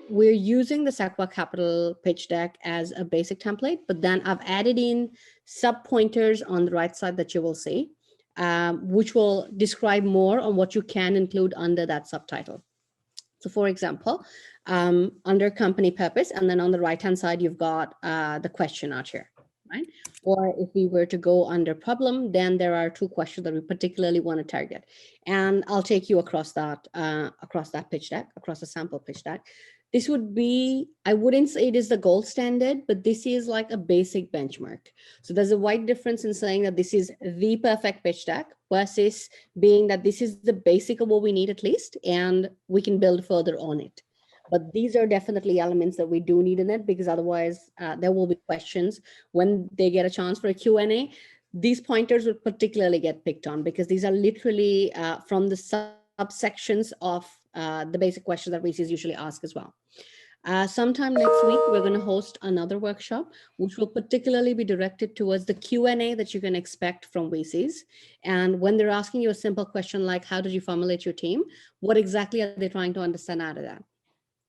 we're using the Sequoia Capital pitch deck as a basic template, but then I've added in sub pointers on the right side that you will see, which will describe more on what you can include under that subtitle. So for example, under company purpose, and then on the right-hand side, you've got the question out here, right? Or if we were to go under problem, then there are 2 questions that we particularly want to target. And I'll take you across that pitch deck, across the sample pitch deck. This would be, I wouldn't say it is the gold standard, but this is like a basic benchmark. So there's a wide difference in saying that this is the perfect pitch deck versus being that this is the basic of what we need at least, and we can build further on it. But these are definitely elements that we do need in it, because otherwise there will be questions when they get a chance for a Q&A. These pointers would particularly get picked on, because these are literally from the subsections of the basic questions that VCs usually ask as well. Sometime next week, we're going to host another workshop, which will particularly be directed towards the Q&A that you can expect from VCs. And when they're asking you a simple question like, how did you formulate your team? What exactly are they trying to understand out of that?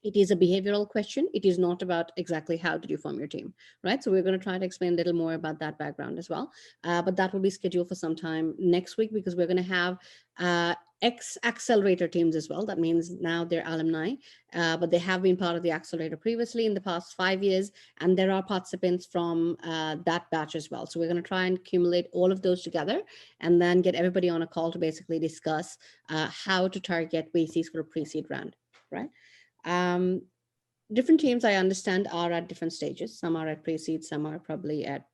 It is a behavioral question. It is not about exactly how did you form your team, right? So we're going to try to explain a little more about that background as well. But that will be scheduled for some time next week, because we're going to have ex-accelerator teams as well. That means now they're alumni, but they have been part of the accelerator previously in the past 5 years. And there are participants from that batch as well. So we're going to try and accumulate all of those together and then get everybody on a call to basically discuss how to target VCs for a pre-seed round, right? Different teams, I understand, are at different stages. Some are at pre-seed, some are probably at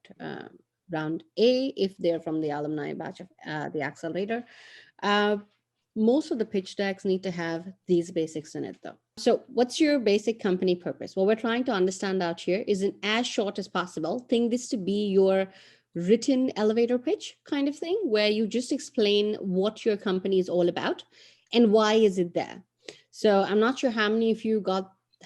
round A if they're from the alumni batch of the accelerator. Most of the pitch decks need to have these basics in it though. So what's your basic company purpose? What we're trying to understand out here is, in as short as possible, think this to be your written elevator pitch kind of thing, where you just explain what your company is all about and why is it there. So I'm not sure how many of you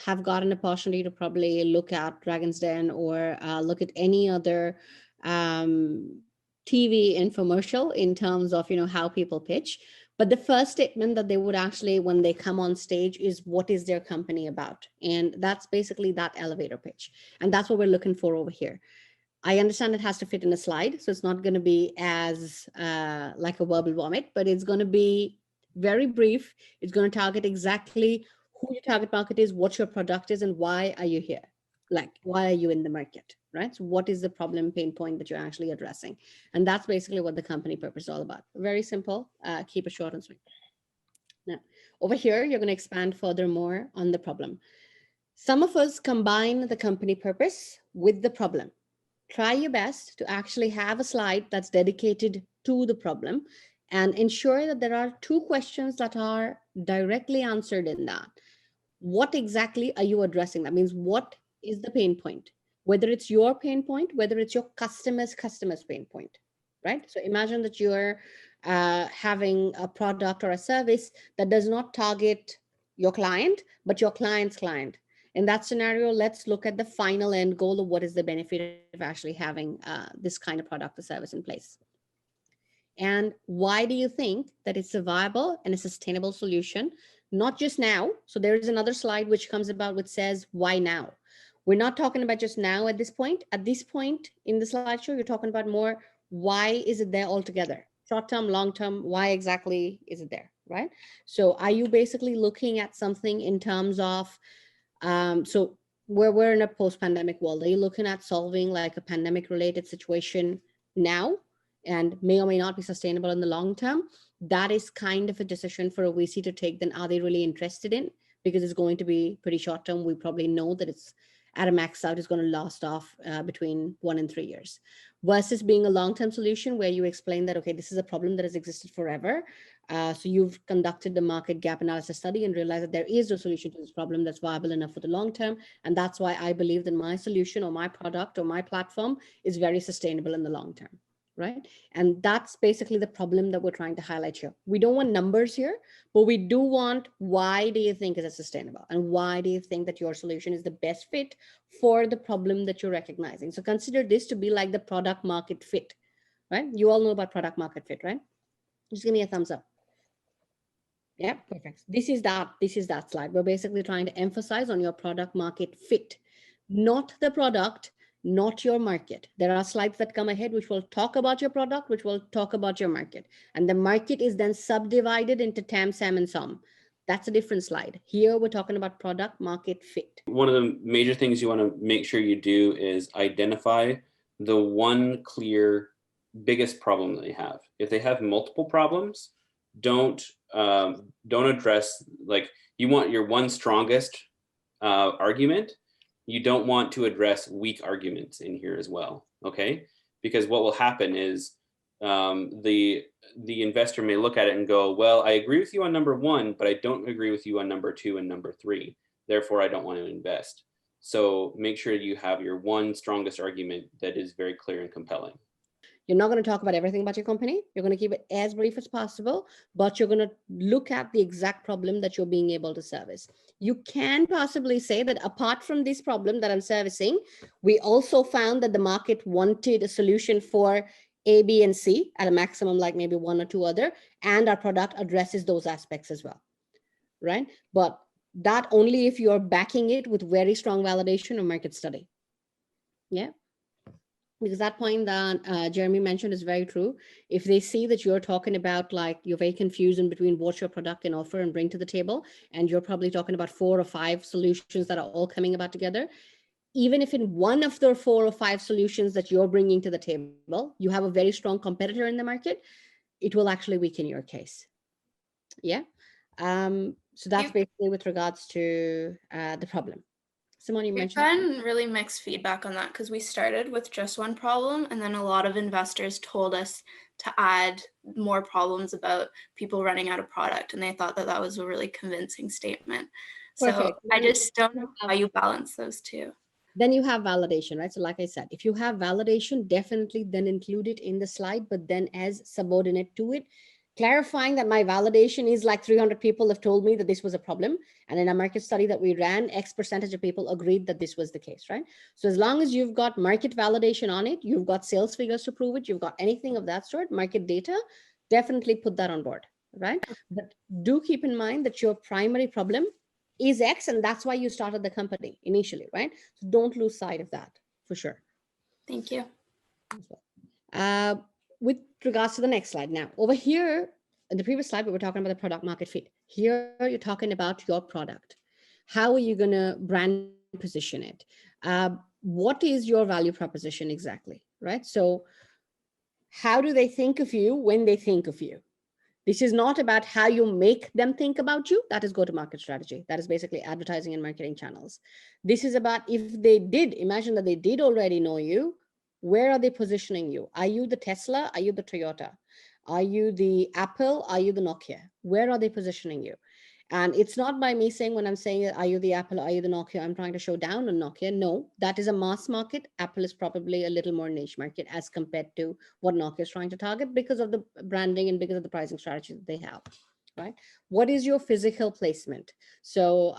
have gotten an opportunity to probably look at Dragon's Den or look at any other TV infomercial in terms of, how people pitch. But the first statement that they would actually, when they come on stage, is what is their company about? And that's basically that elevator pitch. And that's what we're looking for over here. I understand it has to fit in a slide, so it's not going to be as like a verbal vomit, but it's going to be very brief. It's going to target exactly who your target market is, what your product is, and why are you here? Like, why are you in the market, right? So what is the problem pain point that you're actually addressing? And that's basically what the company purpose is all about. Very simple, keep it short and sweet. Now, over here, you're going to expand furthermore on the problem. Some of us combine the company purpose with the problem. Try your best to actually have a slide that's dedicated to the problem, and ensure that there are 2 questions that are directly answered in that. What exactly are you addressing? That means, what is the pain point? Whether it's your pain point, whether it's your customer's pain point, right? So imagine that you're having a product or a service that does not target your client, but your client's client. In that scenario, let's look at the final end goal of what is the benefit of actually having this kind of product or service in place. And why do you think that it's a viable and a sustainable solution? Not just now. So there is another slide which comes about, which says, why now? We're not talking about just now at this point. At this point in the slideshow, you're talking about more, why is it there altogether? Short-term, long-term, why exactly is it there, right? So are you basically looking at something in terms of, so we're in a post-pandemic world. Are you looking at solving like a pandemic-related situation now, and may or may not be sustainable in the long term? That is kind of a decision for a VC to take. Then are they really interested in? Because it's going to be pretty short term. We probably know that it's at a max out, is going to last off between 1 and 3 years, versus being a long-term solution where you explain that, okay, this is a problem that has existed forever. So you've conducted the market gap analysis study and realized that there is no solution to this problem that's viable enough for the long term. And that's why I believe that my solution or my product or my platform is very sustainable in the long term, right? And that's basically the problem that we're trying to highlight here. We don't want numbers here, but we do want, why do you think is it sustainable? And why do you think that your solution is the best fit for the problem that you're recognizing? So consider this to be like the product market fit, right? You all know about product market fit, right? Just give me a thumbs up. Yeah, perfect. This is that slide. We're basically trying to emphasize on your product market fit, not the product, not your market. There are slides that come ahead which will talk about your product, which will talk about your market. And the market is then subdivided into TAM, SAM, and SOM. That's a different slide. Here we're talking about product market fit. One of the major things you want to make sure you do is identify the one clear biggest problem that they have. If they have multiple problems, don't address, like, you want your one strongest argument. You don't want to address weak arguments in here as well, okay? Because what will happen is the investor may look at it and go, well, I agree with you on number one, but I don't agree with you on number two and number three. Therefore, I don't want to invest. So make sure you have your one strongest argument that is very clear and compelling. You're not going to talk about everything about your company. You're going to keep it as brief as possible, but you're going to look at the exact problem that you're being able to service. You can possibly say that apart from this problem that I'm servicing, we also found that the market wanted a solution for A, B, and C at a maximum, like maybe one or two other, and our product addresses those aspects as well, right? But that only if you're backing it with very strong validation or market study. Yeah. Because that point that Jeremy mentioned is very true. If they see that you're talking about, like, you're very confused in between what your product can offer and bring to the table, and you're probably talking about 4 or 5 solutions that are all coming about together, even if in one of the 4 or 5 solutions that you're bringing to the table, you have a very strong competitor in the market, it will actually weaken your case. Yeah. So that's basically with regards to the problem. Simone, you mentioned. We've gotten really mixed feedback on that because we started with just one problem, and then a lot of investors told us to add more problems about people running out of product, and they thought that that was a really convincing statement. Perfect. So I just don't know how you balance those two. Then you have validation, right? So like I said, if you have validation, definitely then include it in the slide, but then as subordinate to it, clarifying that my validation is like 300 people have told me that this was a problem. And in a market study that we ran, X percentage of people agreed that this was the case, right? So as long as you've got market validation on it, you've got sales figures to prove it, you've got anything of that sort, market data, definitely put that on board, right? But do keep in mind that your primary problem is X, and that's why you started the company initially, right? So don't lose sight of that, for sure. Thank you. With regards to the next slide now, over here, in the previous slide, we were talking about the product market fit. Here, you're talking about your product. How are you going to brand position it? What is your value proposition exactly, right? So how do they think of you when they think of you? This is not about how you make them think about you. That is go-to-market strategy. That is basically advertising and marketing channels. This is about if they did, imagine that they did already know you, where are they positioning you? Are you the Tesla? Are you the Toyota? Are you the Apple? Are you the Nokia? Where are they positioning you? And it's not by me saying, when I'm saying, are you the Apple? Are you the Nokia? I'm trying to show down on Nokia. No, that is a mass market. Apple is probably a little more niche market as compared to what Nokia is trying to target because of the branding and because of the pricing strategy that they have, right? What is your physical placement? So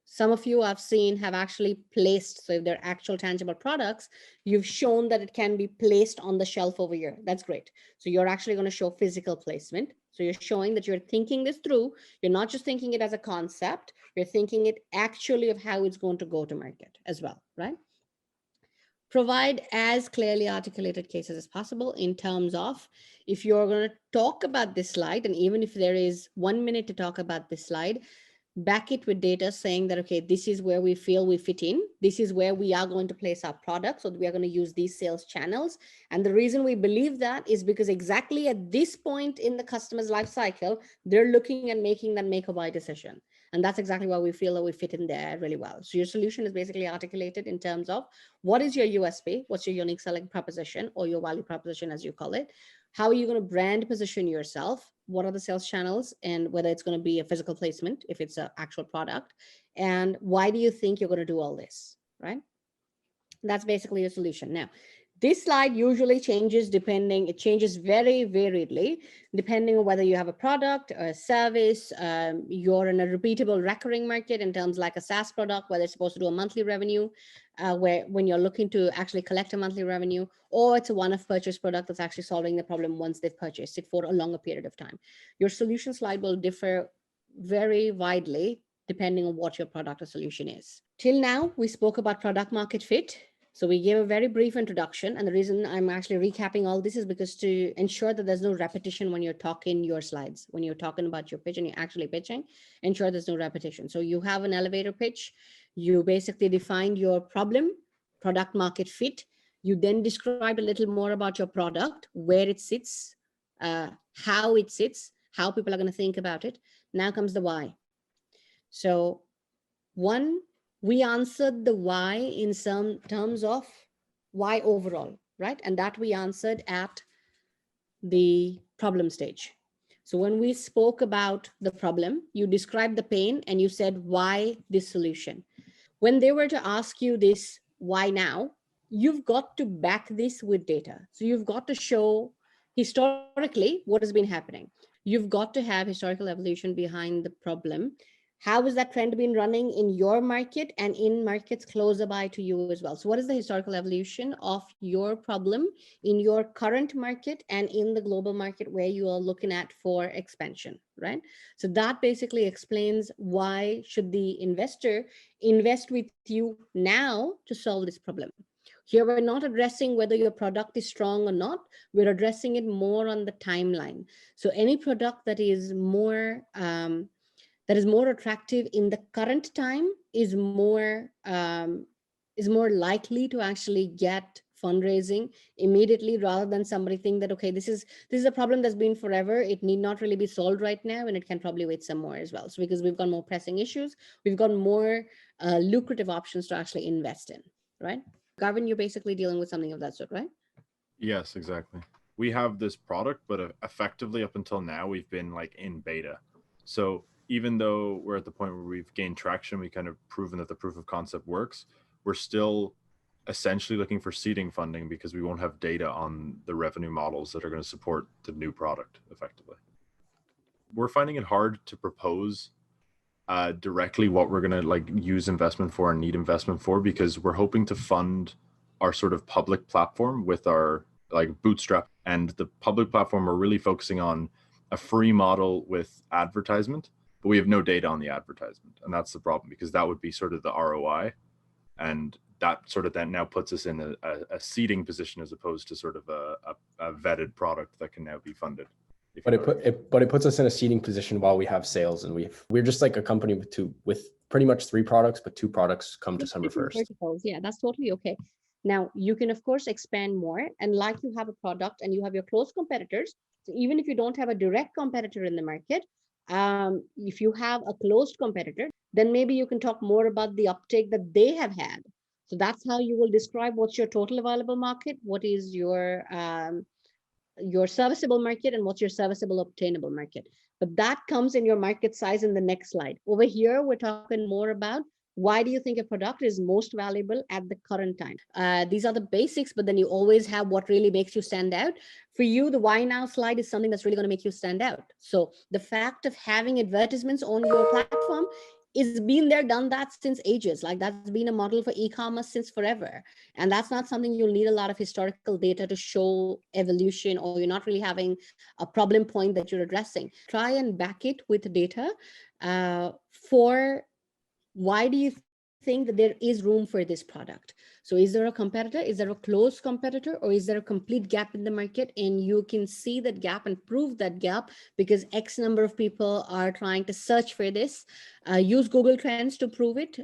some of you I've seen have actually placed, so if they're actual tangible products, you've shown that it can be placed on the shelf over here. That's great. So you're actually going to show physical placement. So you're showing that you're thinking this through. You're not just thinking it as a concept, you're thinking it actually of how it's going to go to market as well, right? Provide as clearly articulated cases as possible in terms of, if you're going to talk about this slide, and even if there is 1 minute to talk about this slide, back it with data saying that, okay, this is where we feel we fit in. This is where we are going to place our product. So we are going to use these sales channels. And the reason we believe that is because exactly at this point in the customer's life cycle, they're looking and making that make or buy decision. And that's exactly why we feel that we fit in there really well. So your solution is basically articulated in terms of what is your USP, what's your unique selling proposition, or your value proposition, as you call it. How are you going to brand position yourself? What are the sales channels, and whether it's going to be a physical placement, if it's an actual product, and why do you think you're going to do all this, right? That's basically your solution. Now, This slide usually changes it changes very variedly, depending on whether you have a product or a service, you're in a repeatable recurring market in terms like a SaaS product, where it's supposed to do a monthly revenue, where when you're looking to actually collect a monthly revenue, or it's a one-off purchase product that's actually solving the problem once they've purchased it for a longer period of time. Your solution slide will differ very widely depending on what your product or solution is. Till now, we spoke about product market fit. So we gave a very brief introduction. And the reason I'm actually recapping all this is because to ensure that there's no repetition when you're talking your slides, when you're talking about your pitch and you're actually pitching, ensure there's no repetition. So you have an elevator pitch. You basically defined your problem, product market fit. You then described a little more about your product, where it sits, how it sits, how people are going to think about it. Now comes the why. So one, we answered the why in some terms of why overall, right? And that we answered at the problem stage. So when we spoke about the problem, you described the pain and you said, why this solution? When they were to ask you this, why now, you've got to back this with data. So you've got to show historically what has been happening. You've got to have historical evolution behind the problem. How has that trend been running in your market and in markets closer by to you as well? So what is the historical evolution of your problem in your current market and in the global market where you are looking at for expansion, right? So that basically explains why should the investor invest with you now to solve this problem. Here, we're not addressing whether your product is strong or not. We're addressing it more on the timeline. So any product that is more attractive in the current time is more likely to actually get fundraising immediately, rather than somebody think that, okay, this is a problem that's been forever. It need not really be solved right now, and it can probably wait some more as well. So because we've got more pressing issues, we've got more lucrative options to actually invest in, right? Garvin, you're basically dealing with something of that sort, right? Yes, exactly. We have this product, but effectively up until now, we've been like in beta. So even though we're at the point where we've gained traction, we kind of proven that the proof of concept works, we're still essentially looking for seeding funding because we won't have data on the revenue models that are going to support the new product effectively. We're finding it hard to propose directly what we're going to like use investment for and need investment for, because we're hoping to fund our sort of public platform with our like bootstrap, and the public platform we're really focusing on a free model with advertisement, but we have no data on the advertisement. And that's the problem, because that would be sort of the ROI. And that sort of then now puts us in a seeding position as opposed to sort of a vetted product that can now be funded. But it puts us in a seeding position while we have sales, and we're just like a company with pretty much 3 products, but 2 products come December 1st. Verticals. Yeah, that's totally okay. Now you can of course expand more, and like you have a product and you have your close competitors. So even if you don't have a direct competitor in the market, if you have a closed competitor, then maybe you can talk more about the uptake that they have had. So that's how you will describe what's your total available market, what is your serviceable market, and what's your serviceable obtainable market. But that comes in your market size in the next slide. Over here, we're talking more about why do you think a product is most valuable at the current time? These are the basics, but then you always have what really makes you stand out. For you, the why now slide is something that's really going to make you stand out. So the fact of having advertisements on your platform is been there, done that since ages. Like that's been a model for e-commerce since forever. And that's not something you'll need a lot of historical data to show evolution, or you're not really having a problem point that you're addressing. Try and back it with data for why do you think that there is room for this product? So is there a competitor? Is there a close competitor? Or is there a complete gap in the market? And you can see that gap and prove that gap because X number of people are trying to search for this. Use Google Trends to prove it.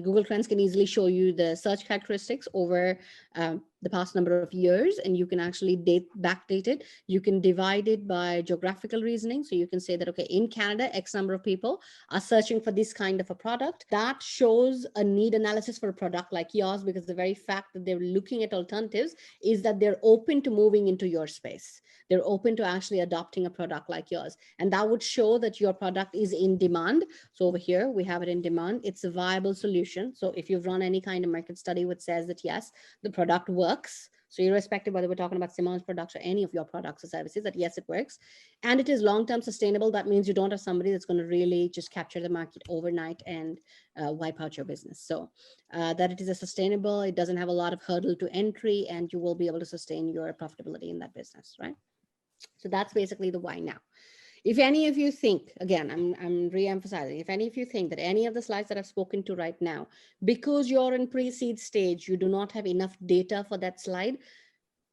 Google Trends can easily show you the search characteristics over the past number of years, and you can actually backdate it. You can divide it by geographical reasoning. So you can say that, okay, in Canada, X number of people are searching for this kind of a product. That shows a need analysis for a product like yours, because the very fact that they're looking at alternatives is that they're open to moving into your space. They're open to actually adopting a product like yours. And that would show that your product is in demand. So over here, we have it in demand. It's a viable solution. So if you've run any kind of market study which says that, yes, the product works, So irrespective whether we're talking about Simon's products or any of your products or services, that yes, it works. And it is long-term sustainable. That means you don't have somebody that's going to really just capture the market overnight and wipe out your business. So that it is a sustainable, it doesn't have a lot of hurdle to entry, and you will be able to sustain your profitability in that business, right? So that's basically the why now. If any of you think, again, I'm re-emphasizing, if any of you think that any of the slides that I've spoken to right now, because you're in pre-seed stage, you do not have enough data for that slide,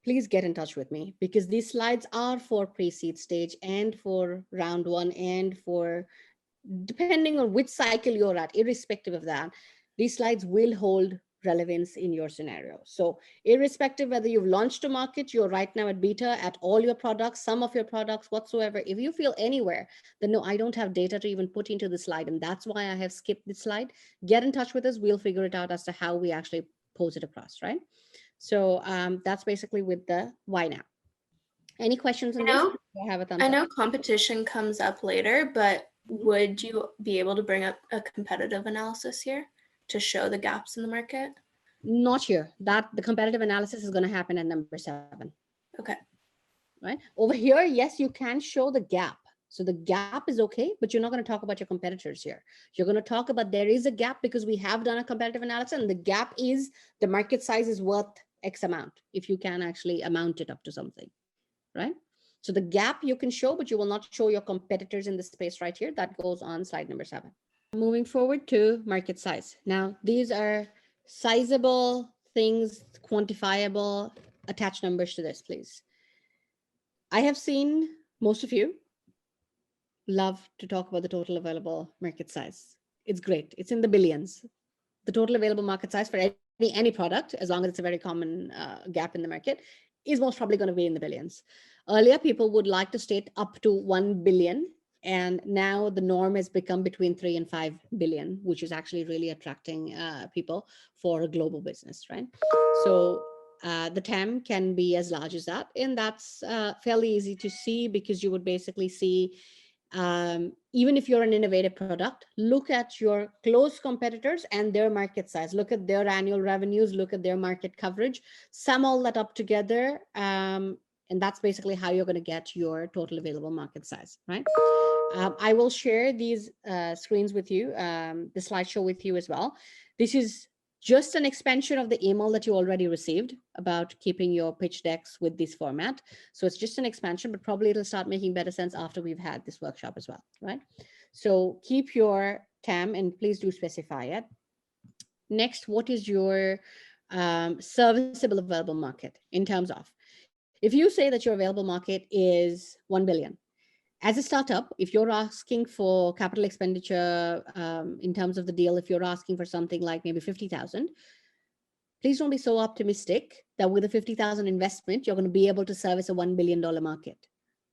please get in touch with me, because these slides are for pre-seed stage and for round one and for, depending on which cycle you're at, irrespective of that, these slides will hold relevance in your scenario. So irrespective whether you've launched a market, you're right now at beta at all your products, some of your products whatsoever, if you feel anywhere that no, I don't have data to even put into the slide, and that's why I have skipped this slide, get in touch with us. We'll figure it out as to how we actually pose it across, right? So that's basically with the why now. Any questions on this? I have a thumbs I know up. competition comes up later, but would you be able to bring up a competitive analysis here to show the gaps in the market? Not here. That the competitive analysis is going to happen at number 7. Okay. Right over here, yes, you can show the gap. So the gap is okay, but you're not going to talk about your competitors here. You're going to talk about there is a gap because we have done a competitive analysis, and the gap is the market size is worth X amount if you can actually amount it up to something, right? So the gap you can show, but you will not show your competitors in the space right here. That goes on slide number 7. Moving forward to market size. Now, these are sizable things, quantifiable. Attach numbers to this, please. I have seen most of you love to talk about the total available market size. It's great. It's in the billions. The total available market size for any product, as long as it's a very common gap in the market, is most probably going to be in the billions. Earlier, people would like to state up to 1 billion. And now the norm has become between 3 and 5 billion, which is actually really attracting people for a global business, right? So the TAM can be as large as that. And that's fairly easy to see, because you would basically see, even if you're an innovative product, look at your close competitors and their market size, look at their annual revenues, look at their market coverage, sum all that up together. And that's basically how you're going to get your total available market size, right? I will share these screens with you, the slideshow with you as well. This is just an expansion of the email that you already received about keeping your pitch decks with this format. So it's just an expansion, but probably it'll start making better sense after we've had this workshop as well, right? So keep your TAM and please do specify it. Next, what is your serviceable available market in terms of, if you say that your available market is 1 billion, as a startup, if you're asking for capital expenditure in terms of the deal, if you're asking for something like maybe 50,000, please don't be so optimistic that with a 50,000 investment, you're going to be able to service a $1 billion market.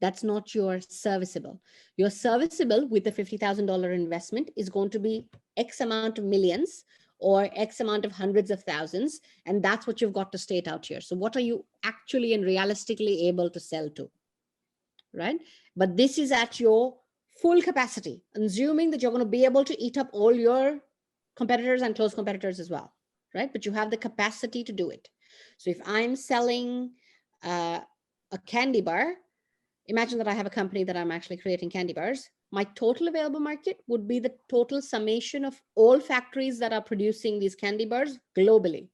That's not your serviceable. Your serviceable with the $50,000 investment is going to be X amount of millions or X amount of hundreds of thousands. And that's what you've got to state out here. So what are you actually and realistically able to sell to, right? But this is at your full capacity, assuming that you're going to be able to eat up all your competitors and close competitors as well, right? But you have the capacity to do it. So if I'm selling a candy bar, imagine that I have a company that I'm actually creating candy bars. My total available market would be the total summation of all factories that are producing these candy bars globally,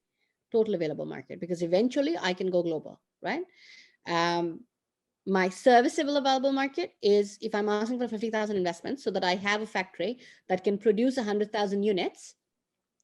total available market, because eventually I can go global, right? My serviceable available market is if I'm asking for 50,000 investments so that I have a factory that can produce 100,000 units,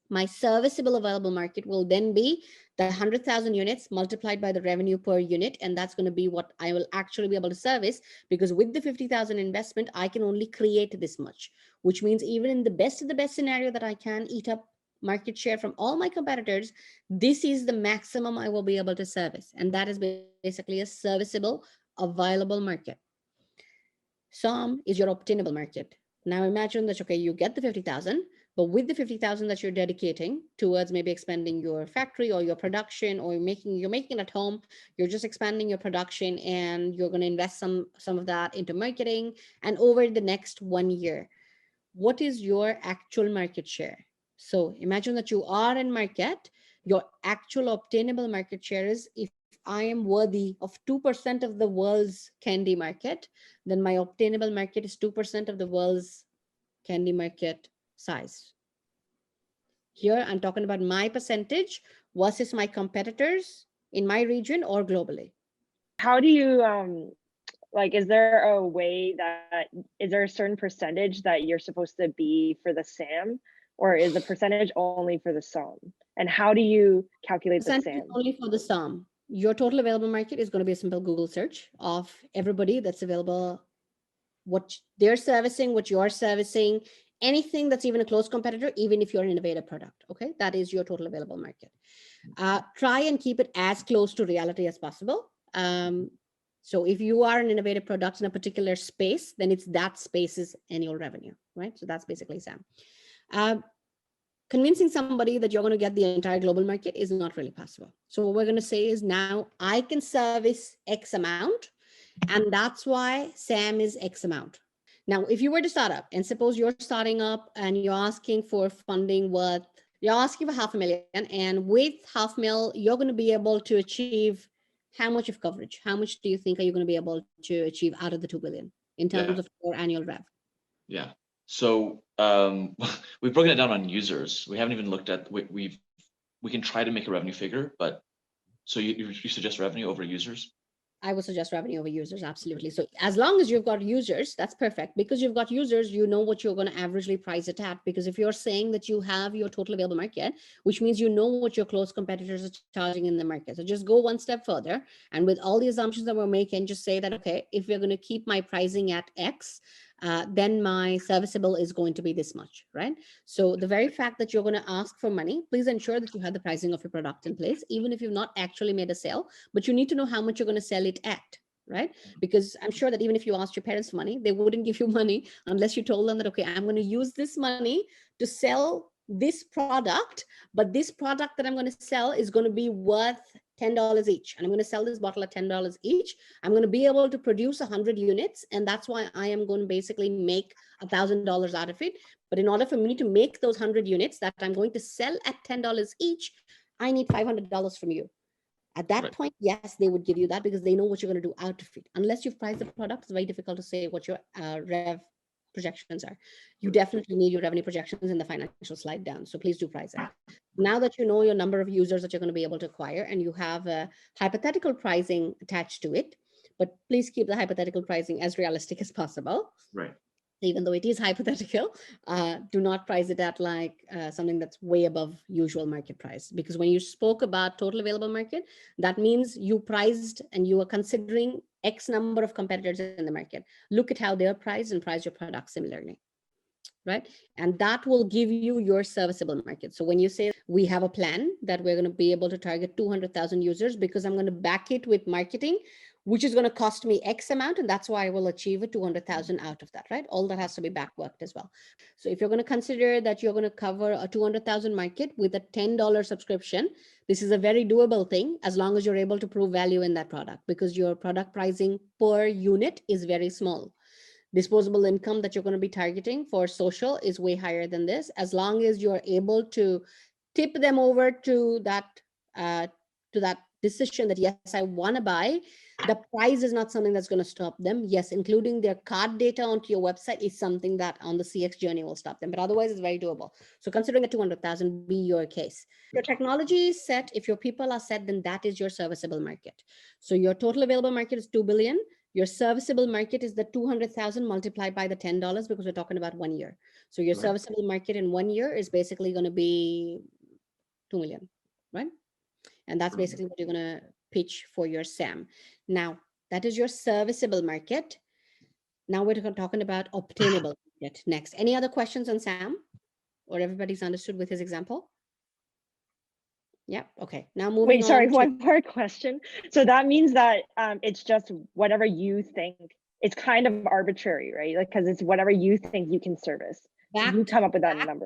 my serviceable available market will then be the 100,000 units multiplied by the revenue per unit. And that's going to be what I will actually be able to service, because with the 50,000 investment, I can only create this much, which means even in the best of the best scenario that I can eat up market share from all my competitors, this is the maximum I will be able to service. And that is basically a serviceable available market. SOM is your obtainable market. Now imagine that, okay, you get the 50,000, but with the 50,000 that you're dedicating towards maybe expanding your factory or your production, or you're making it at home, you're just expanding your production and you're going to invest some of that into marketing. And over the next 1 year, what is your actual market share? So imagine that you are in market, your actual obtainable market share is, if I am worthy of 2% of the world's candy market, then my obtainable market is 2% of the world's candy market size. Here, I'm talking about my percentage versus my competitors in my region or globally. How do you, like, is there a way that, is there a certain percentage that you're supposed to be for the SAM, or is the percentage only for the SOM? And how do you calculate the Percentage SAM? only for the SOM. Your total available market is going to be a simple Google search of everybody that's available, what they're servicing, what you're servicing, anything that's even a close competitor, even if you're an innovative product. Okay, that is your total available market. Try and keep it as close to reality as possible. So if you are an innovative product in a particular space, then it's that space's annual revenue, right? So that's basically SAM. Convincing somebody that you're going to get the entire global market is not really possible. So what we're going to say is, now I can service X amount, and that's why SAM is X amount. Now, if you were to start up, and suppose you're starting up and you're asking for funding worth, you're asking for $500,000, and with $500,000, you're going to be able to achieve how much of coverage? How much do you think are you going to be able to achieve out of the 2 billion in terms of your annual rev? Yeah. So we've broken it down on users. We haven't even looked at, we can try to make a revenue figure, but so you suggest revenue over users? I would suggest revenue over users, absolutely. So as long as you've got users, that's perfect. Because you've got users, you know what you're going to averagely price it at. Because if you're saying that you have your total available market, which means you know what your close competitors are charging in the market. So just go one step further. And with all the assumptions that we're making, just say that, okay, if we're going to keep my pricing at X, then my serviceable is going to be this much, right? So the very fact that you're going to ask for money, please ensure that you have the pricing of your product in place, even if you've not actually made a sale, but you need to know how much you're going to sell it at, right? Because I'm sure that even if you asked your parents for money, they wouldn't give you money unless you told them that, okay, I'm going to use this money to sell this product, but this product that I'm going to sell is going to be worth $10 each. And I'm going to sell this bottle at $10 each. I'm going to be able to produce 100 units. And that's why I am going to basically make $1,000 out of it. But in order for me to make those 100 units that I'm going to sell at $10 each, I need $500 from you. At that point, yes, they would give you that because they know what you're going to do out of it. Unless you've priced the product, it's very difficult to say what your rev projections are. You definitely need your revenue projections in the financial slide down. So please do price it. Now that you know your number of users that you're going to be able to acquire, and you have a hypothetical pricing attached to it, but please keep the hypothetical pricing as realistic as possible. Right. Even though it is hypothetical, do not price it at like something that's way above usual market price. Because when you spoke about total available market, that means you priced and you are considering X number of competitors in the market. Look at how they're priced and price your product similarly, right? And that will give you your serviceable market. So when you say we have a plan that we're going to be able to target 200,000 users because I'm going to back it with marketing, which is going to cost me X amount, and that's why I will achieve a 200,000 out of that, right? All that has to be back worked as well. So if you're going to consider that you're going to cover a 200,000 market with a $10 subscription, this is a very doable thing as long as you're able to prove value in that product, because your product pricing per unit is very small. Disposable income that you're going to be targeting for social is way higher than this. As long as you're able to tip them over to that decision that, yes, I want to buy, the price is not something that's going to stop them. Yes, including their card data onto your website is something that on the CX journey will stop them, but otherwise it's very doable. So considering a 200,000 be your case. Your technology is set. If your people are set, then that is your serviceable market. So your total available market is 2 billion. Your serviceable market is the 200,000 multiplied by the $10, because we're talking about 1 year. So your serviceable market in 1 year is basically going to be 2 million, right? And that's basically what you're going to pitch for your SAM. Now, that is your serviceable market. Now we're talking about obtainable market next. Any other questions on SAM? Or everybody's understood with his example? Yeah, okay. Now moving Wait, sorry, on to, one more question. So that means that it's just whatever you think. It's kind of arbitrary, right? Like, because it's whatever you think you can service. You come up with that number.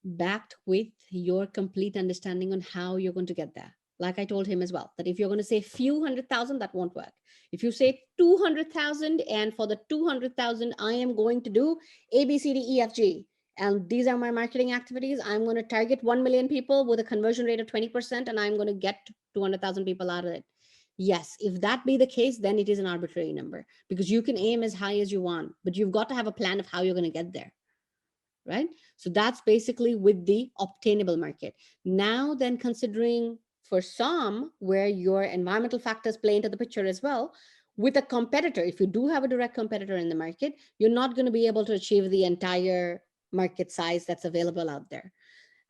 Backed with your complete understanding on how you're going to get there. Like I told him as well, that if you're going to say few 100,000, that won't work. If you say 200,000, and for the 200,000, I am going to do A, B, C, D, E, F, G. And these are my marketing activities. I'm going to target 1 million people with a conversion rate of 20%, and I'm going to get 200,000 people out of it. Yes, if that be the case, then it is an arbitrary number, because you can aim as high as you want, but you've got to have a plan of how you're going to get there, right? So that's basically with the obtainable market. Now then, considering for some where your environmental factors play into the picture as well, with a competitor, if you do have a direct competitor in the market, you're not going to be able to achieve the entire market size that's available out there.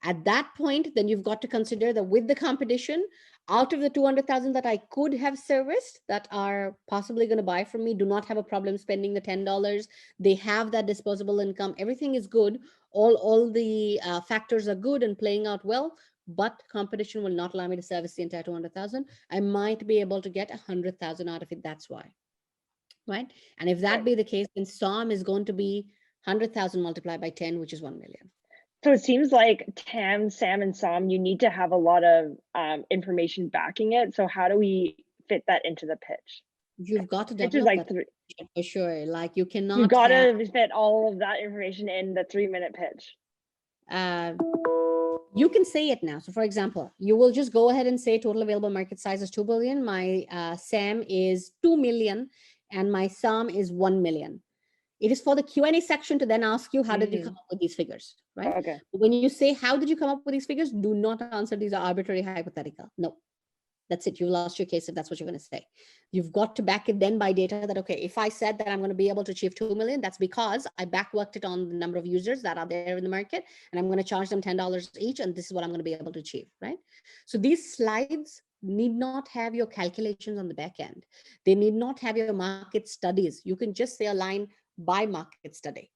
At that point, then you've got to consider that with the competition, out of the 200,000 that I could have serviced that are possibly going to buy from me, do not have a problem spending the $10. They have that disposable income. Everything is good. All the factors are good and playing out well, but competition will not allow me to service the entire 200,000. I might be able to get 100,000 out of it. That's why, right? And if that be the case, then SOM is going to be 100,000 multiplied by 10, which is 1 million. So it seems like TAM, SAM, and SOM, you need to have a lot of information backing it. So how do we fit that into the pitch? You've got to Pitch is develop like that for sure. Like you you cannot got have, to fit all of that information in the 3-minute pitch. you can say it now. So for example, you will just go ahead and say total available market size is 2 billion. My SAM is 2 million and my SOM is 1 million. It is for the Q&A section to then ask you, how did you come up with these figures, right? Okay. When you say, how did you come up with these figures? Do not answer these are arbitrary, hypothetical. No, that's it. You lost your case if that's what you're going to say. You've got to back it then by data that, okay, if I said that I'm going to be able to achieve 2 million, that's because I backworked it on the number of users that are there in the market, and I'm going to charge them $10 each, and this is what I'm going to be able to achieve, right? So these slides need not have your calculations on the back end. They need not have your market studies. You can just say a line by market study.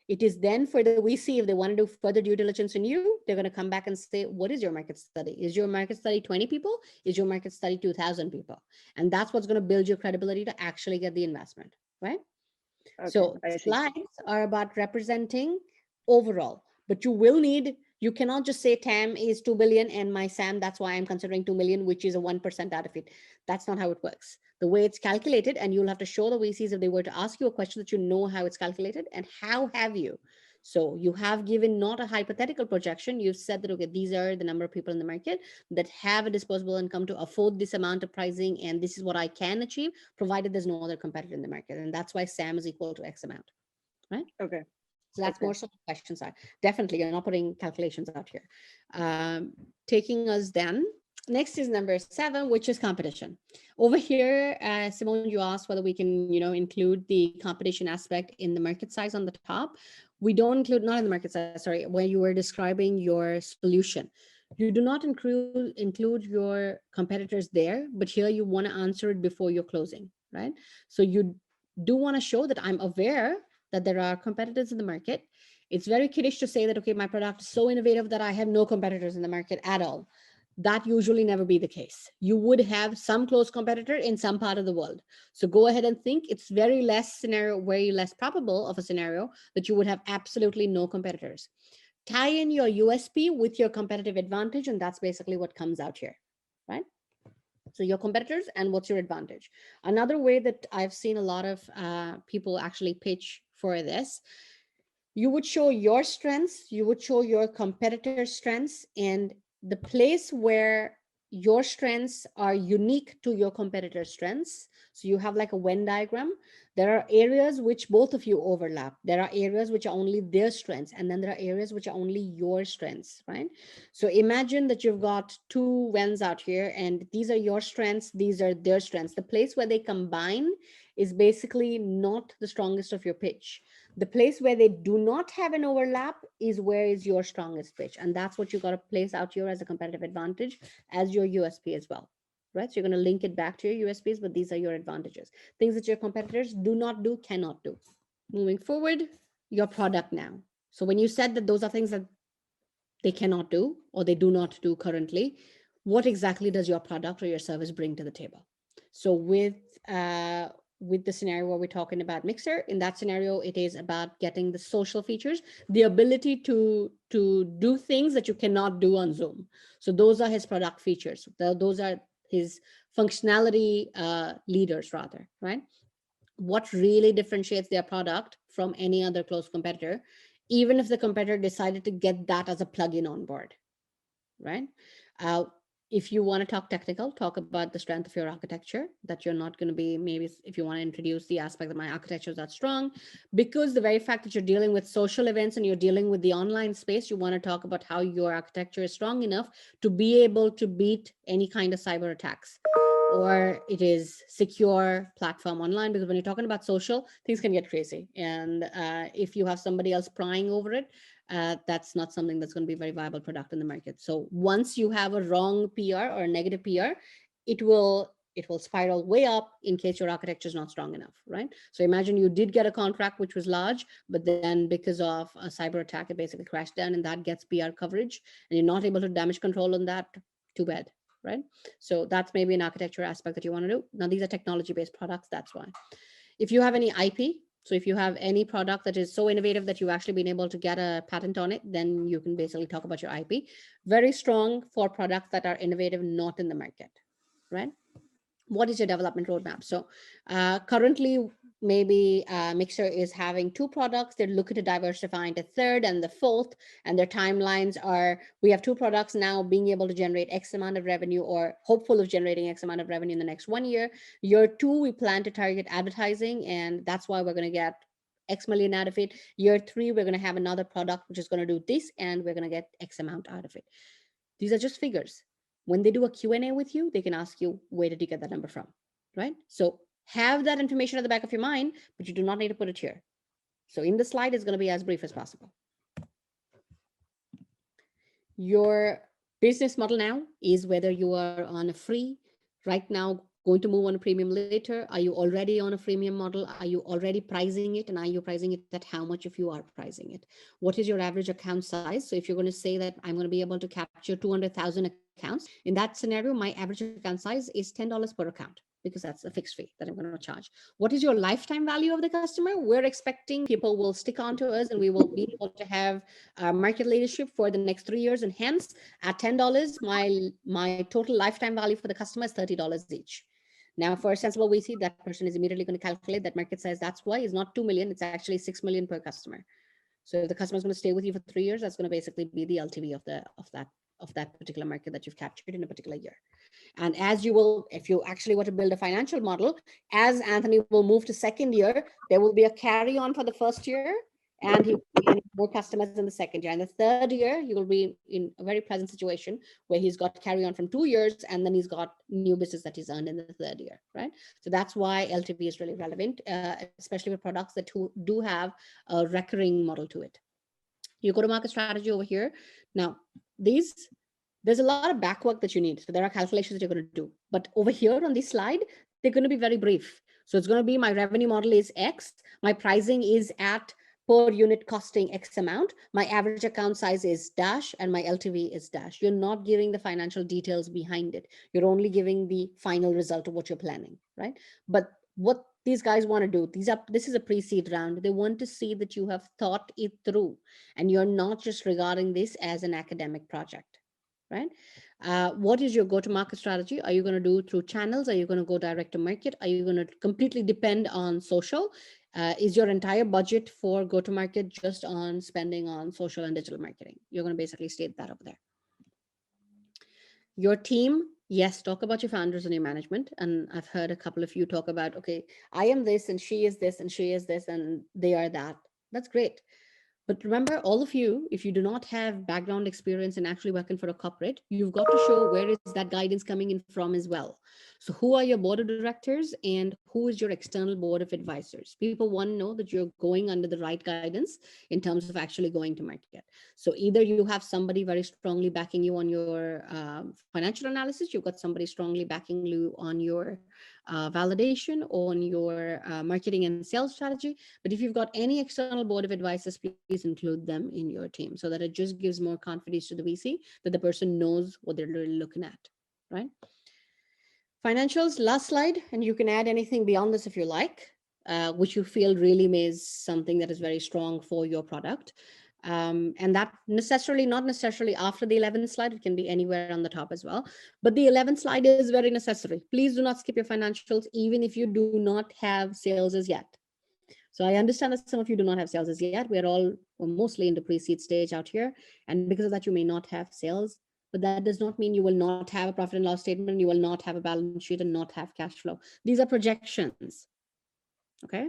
It is then for the VC, if they want to do further due diligence in you, they're going to come back and say, what is your market study? Is your market study 20 people? Is your market study 2,000 people? And that's what's going to build your credibility to actually get the investment, right? Okay, So I see. slides are about representing overall, but you cannot just say TAM is 2 billion and my SAM, that's why I'm considering 2 million, which is a 1% out of it. That's not how it works. The way it's calculated, and you'll have to show the VCs if they were to ask you a question that you know how it's calculated and how have you. So you have given not a hypothetical projection. You've said that, okay, these are the number of people in the market that have a disposable income to afford this amount of pricing, and this is what I can achieve, provided there's no other competitor in the market. And that's why SAM is equal to X amount, right? Okay. So that's Okay. more so the questions are. Definitely, you're not putting calculations out here. Taking us then, next is number 7, which is competition. Over here, Simone, you asked whether we can, include the competition aspect in the market size on the top. We don't include, not in the market size, sorry, where you were describing your solution. You do not include your competitors there, but here you want to answer it before you're closing, right? So you do want to show that I'm aware that there are competitors in the market. It's very kiddish to say that, okay, my product is so innovative that I have no competitors in the market at all. That usually never be the case. You would have some close competitor in some part of the world. So go ahead and think it's very less probable of a scenario that you would have absolutely no competitors. Tie in your USP with your competitive advantage, and that's basically what comes out here, right? So your competitors and what's your advantage. Another way that I've seen a lot of people actually pitch for this, you would show your strengths, you would show your competitors' strengths, and the place where your strengths are unique to your competitors' strengths. So you have like a Venn diagram. There are areas which both of you overlap. There are areas which are only their strengths, and then there are areas which are only your strengths, right? So imagine that you've got 2 Venns out here, and these are your strengths, these are their strengths. The place where they combine is basically not the strongest of your pitch. The place where they do not have an overlap is where is your strongest pitch. And that's what you got to place out here as a competitive advantage as your USP as well, right? So you're going to link it back to your USPs, but these are your advantages. Things that your competitors do not do, cannot do. Moving forward, your product now. So when you said that those are things that they cannot do or they do not do currently, what exactly does your product or your service bring to the table? So with the scenario where we're talking about Mixer, in that scenario, it is about getting the social features, the ability to do things that you cannot do on Zoom. So those are his product features. Those are his functionality leaders rather, right? What really differentiates their product from any other close competitor, even if the competitor decided to get that as a plugin on board, right? If you want to talk technical, talk about the strength of your architecture, that you're not going to be, maybe if you want to introduce the aspect that my architecture is that strong, because the very fact that you're dealing with social events and you're dealing with the online space, you want to talk about how your architecture is strong enough to be able to beat any kind of cyber attacks, or it is secure platform online, because when you're talking about social, things can get crazy. And if you have somebody else prying over it, that's not something that's going to be a very viable product in the market. So once you have a wrong PR or a negative PR, it will spiral way up in case your architecture is not strong enough, right? So imagine you did get a contract which was large, but then because of a cyber attack, it basically crashed down, and that gets PR coverage, and you're not able to damage control on that. Too bad, right? So that's maybe an architecture aspect that you want to do. Now, these are technology-based products. That's why. If you have any IP, so if you have any product that is so innovative that you've actually been able to get a patent on it, then you can basically talk about your IP. Very strong for products that are innovative, not in the market, right? What is your development roadmap? So currently, maybe Mixer is having 2 products. They're looking to diversify into 3rd and the 4th, and their timelines are, we have 2 products now being able to generate X amount of revenue, or hopeful of generating X amount of revenue in the next 1 year. Year 2, we plan to target advertising, and that's why we're going to get X million out of it. Year 3, we're going to have another product which is going to do this, and we're going to get X amount out of it. These are just figures. When they do a Q&A with you, they can ask you, where did you get that number from, right? So have that information at the back of your mind, but you do not need to put it here. So in the slide, it's going to be as brief as possible. Your business model now is whether you are on a free, right now, going to move on a premium later. Are you already on a freemium model? Are you already pricing it? And are you pricing it at how much if you are pricing it? What is your average account size? So if you're going to say that I'm going to be able to capture 200,000 accounts, in that scenario, my average account size is $10 per account, because that's a fixed fee that I'm going to charge. What is your lifetime value of the customer? We're expecting people will stick on to us, and we will be able to have market leadership for the next 3 years. And hence, at $10, my total lifetime value for the customer is $30 each. Now, for a sensible VC, that person is immediately going to calculate that market size. That's why it's not 2 million, it's actually 6 million per customer. So if the customer is going to stay with you for 3 years, that's going to basically be the LTV of that particular market that you've captured in a particular year. And as you will, if you actually want to build a financial model, as Anthony will move to 2nd year, there will be a carry on for the 1st year, and he will be getting more customers in the 2nd year. And the 3rd year, he will be in a very pleasant situation where he's got carry on from 2 years, and then he's got new business that he's earned in the 3rd year, right? So that's why LTV is really relevant, especially with products that do have a recurring model to it. You go to market strategy over here. Now, there's a lot of back work that you need. So there are calculations that you're going to do. But over here on this slide, they're going to be very brief. So it's going to be, my revenue model is X. My pricing is at per unit costing X amount. My average account size is dash, and my LTV is dash. You're not giving the financial details behind it. You're only giving the final result of what you're planning, right? But what these guys want to do, this is a pre-seed round. They want to see that you have thought it through, and you're not just regarding this as an academic project, right? What is your go-to-market strategy? Are you going to do through channels? Are you going to go direct to market? Are you going to completely depend on social? Is your entire budget for go-to-market just on spending on social and digital marketing? You're going to basically state that over there. Your team, yes, talk about your founders and your management. And I've heard a couple of you talk about, okay, I am this, and she is this, and she is this, and they are that. That's great. But remember, all of you, if you do not have background experience in actually working for a corporate, you've got to show where is that guidance coming in from as well. So who are your board of directors, and who is your external board of advisors? People want to know that you're going under the right guidance in terms of actually going to market. So either you have somebody very strongly backing you on your financial analysis, you've got somebody strongly backing you on your validation, on your marketing and sales strategy. But if you've got any external board of advisors, please include them in your team, so that it just gives more confidence to the VC that the person knows what they're really looking at, right? Financials, last slide, and you can add anything beyond this if you like, which you feel really is something that is very strong for your product. And that not necessarily after the 11th slide, it can be anywhere on the top as well. But the 11th slide is very necessary. Please do not skip your financials, even if you do not have sales as yet. So I understand that some of you do not have sales as yet. We're mostly in the pre-seed stage out here. And because of that, you may not have sales. but that does not mean you will not have a profit and loss statement, you will not have a balance sheet and not have cash flow. These are projections. Okay.